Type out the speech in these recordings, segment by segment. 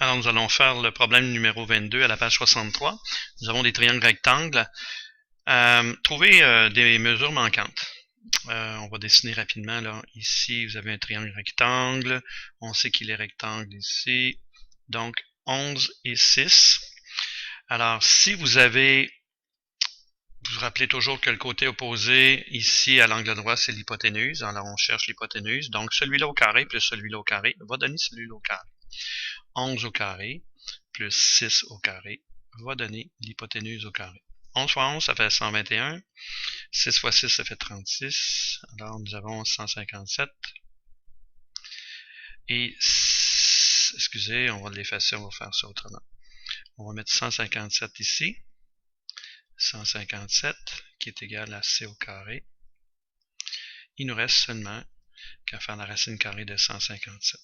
Alors, nous allons faire le problème numéro 22 à la page 63. Nous avons des triangles rectangles. Trouver des mesures manquantes. On va dessiner rapidement. Là. Ici, vous avez un triangle rectangle. On sait qu'il est rectangle ici. Donc, 11 et 6. Alors, si vous avez... Vous vous rappelez toujours que le côté opposé, ici, à l'angle droit, c'est l'hypoténuse. Alors, on cherche l'hypoténuse. Donc, celui-là au carré plus celui-là au carré va donner celui-là au carré. 11 au carré plus 6 au carré va donner l'hypoténuse au carré. 11 fois 11, ça fait 121. 6 fois 6, ça fait 36. Alors, nous avons 157. Et, excusez, on va l'effacer, on va faire ça autrement. On va mettre 157 ici. 157, qui est égal à c au carré. Il nous reste seulement qu'à faire la racine carrée de 157.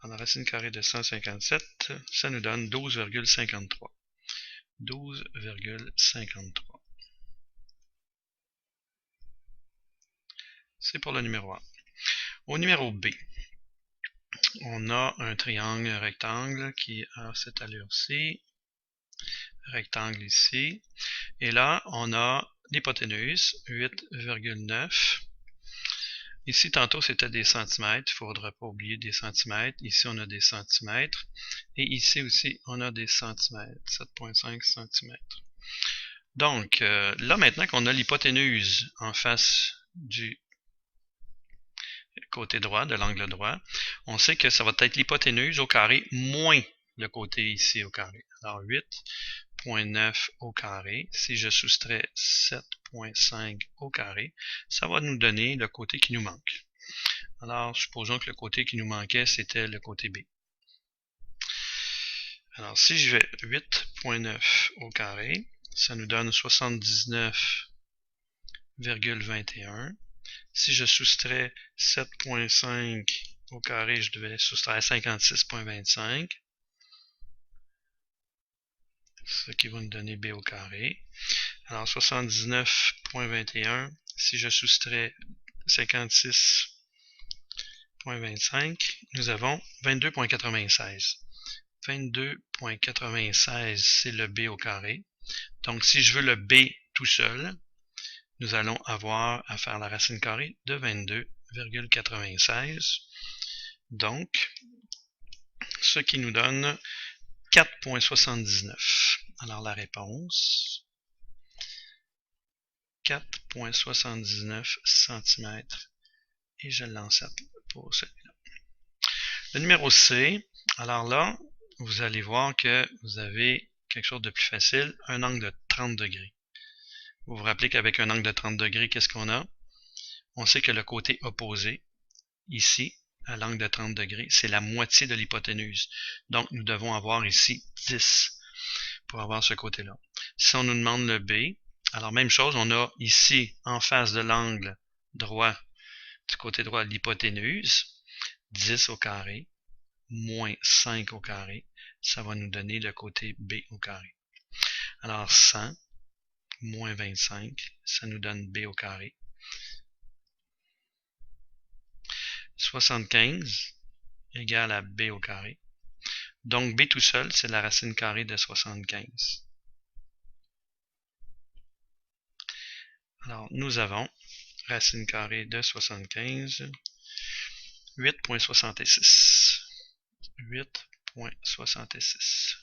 Alors, la racine carrée de 157, ça nous donne 12,53. 12,53. C'est pour le numéro A. Au numéro B, on a un triangle rectangle qui a cette allure-ci, rectangle ici, et là, on a l'hypoténuse, 8,9. Ici, tantôt, c'était des centimètres, il ne faudra pas oublier des centimètres. Ici, on a des centimètres, et ici aussi, on a des centimètres, 7,5 centimètres. Donc, là, maintenant qu'on a l'hypoténuse en face du côté droit, de l'angle droit, on sait que ça va être l'hypoténuse au carré moins le côté ici au carré. Alors 8,9 au carré, si je soustrais 7,5 au carré, ça va nous donner le côté qui nous manque. Alors supposons que le côté qui nous manquait, c'était le côté B. Alors si je vais 8,9 au carré, ça nous donne 79,21. Si je soustrais 7,5 au carré, je devais soustraire 56,25. Ce qui va nous donner B au carré. Alors 79,21, si je soustrais 56,25, nous avons 22,96. 22,96, c'est le B au carré. Donc si je veux le B tout seul, nous allons avoir à faire la racine carrée de 22,96. Donc, ce qui nous donne 4,79. Alors la réponse, 4,79 cm. Et je l'encercle pour celui-là. Le numéro C, alors là, vous allez voir que vous avez quelque chose de plus facile, un angle de 30 degrés. Vous vous rappelez qu'avec un angle de 30 degrés, qu'est-ce qu'on a? On sait que le côté opposé, ici, à l'angle de 30 degrés, c'est la moitié de l'hypoténuse. Donc, nous devons avoir ici 10 pour avoir ce côté-là. Si on nous demande le B, alors même chose, on a ici, en face de l'angle droit, du côté droit, l'hypoténuse, 10 au carré, moins 5 au carré, ça va nous donner le côté B au carré. Alors 100 moins 25, ça nous donne B au carré. 75 égale à B au carré. Donc B tout seul, c'est la racine carrée de 75. Alors nous avons racine carrée de 75, 8,66. 8,66.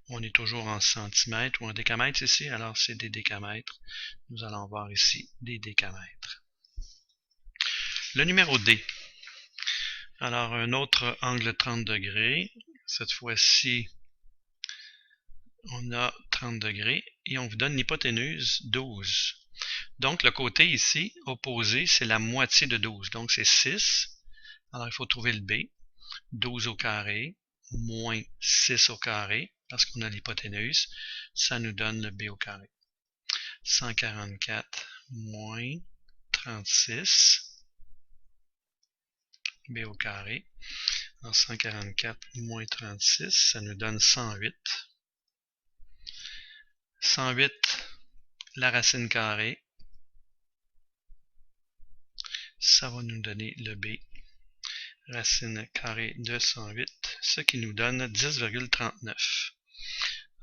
On est toujours en centimètres ou en décamètres ici, alors c'est des décamètres. Nous allons voir ici des décamètres. Le numéro D. Alors un autre angle 30 degrés. Cette fois-ci, on a 30 degrés et on vous donne l'hypoténuse 12. Donc le côté ici, opposé, c'est la moitié de 12. Donc c'est 6. Alors il faut trouver le B. 12 au carré, moins 6 au carré, parce qu'on a l'hypoténuse, ça nous donne le B au carré. 144 moins 36, B au carré. Alors 144 moins 36, ça nous donne 108. 108, la racine carrée, ça va nous donner le B. racine carrée de 108, ce qui nous donne 10,39.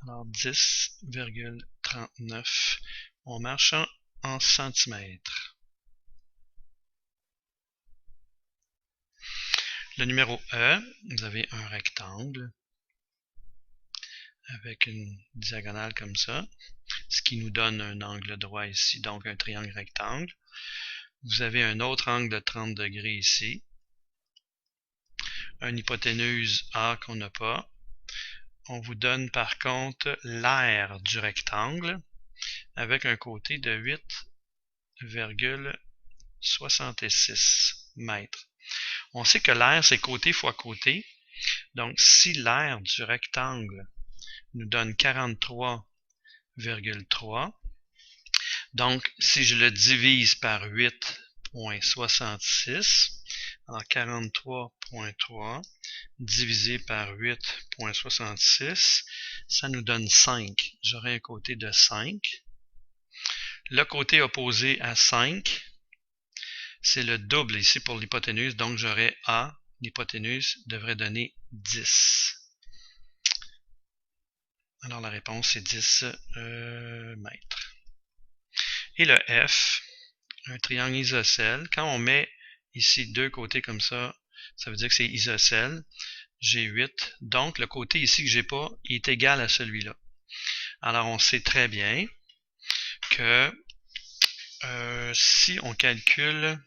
Alors 10,39, on marche en centimètres. Le numéro E, vous avez un rectangle avec une diagonale comme ça, ce qui nous donne un angle droit ici, donc un triangle rectangle. Vous avez un autre angle de 30 degrés ici, une hypoténuse A qu'on n'a pas. On vous donne par contre l'aire du rectangle avec un côté de 8,66 mètres. On sait que l'aire, c'est côté fois côté. Donc, si l'aire du rectangle nous donne 43,3, donc si je le divise par 8,66, alors 43,3 divisé par 8,66, ça nous donne 5. J'aurai un côté de 5. Le côté opposé à 5, c'est le double ici pour l'hypoténuse, donc j'aurai A, l'hypoténuse devrait donner 10. Alors la réponse c'est 10 mètres. Et le F, un triangle isocèle, quand on met ici deux côtés comme ça, ça veut dire que c'est isocèle. J'ai 8, donc le côté ici que j'ai pas, il est égal à celui-là. Alors on sait très bien que si on calcule,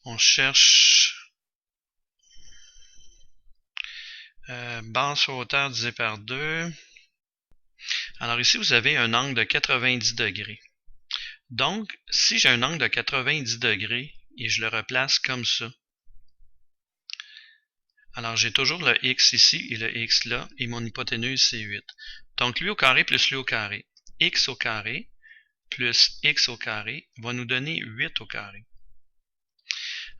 on cherche base sur hauteur divisé par 2. Alors ici, vous avez un angle de 90 degrés. Donc, si j'ai un angle de 90 degrés et je le replace comme ça, alors j'ai toujours le x ici et le x là, et mon hypoténuse c'est 8. Donc lui au carré plus lui au carré. X au carré plus x au carré va nous donner 8 au carré.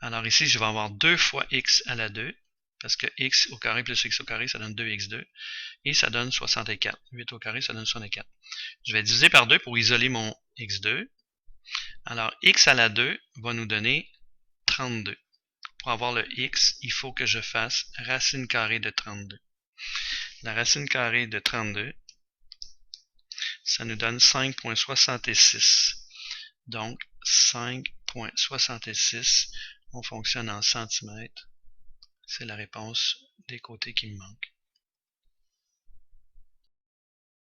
Alors ici, je vais avoir 2 fois x à la 2, parce que x au carré plus x au carré, ça donne 2x2, et ça donne 64. 8 au carré, ça donne 64. Je vais diviser par 2 pour isoler mon x2. Alors, x à la 2 va nous donner 32. Pour avoir le x, il faut que je fasse racine carrée de 32. La racine carrée de 32, ça nous donne 5,66. Donc, 5,66, on fonctionne en centimètres. C'est la réponse des côtés qui me manquent.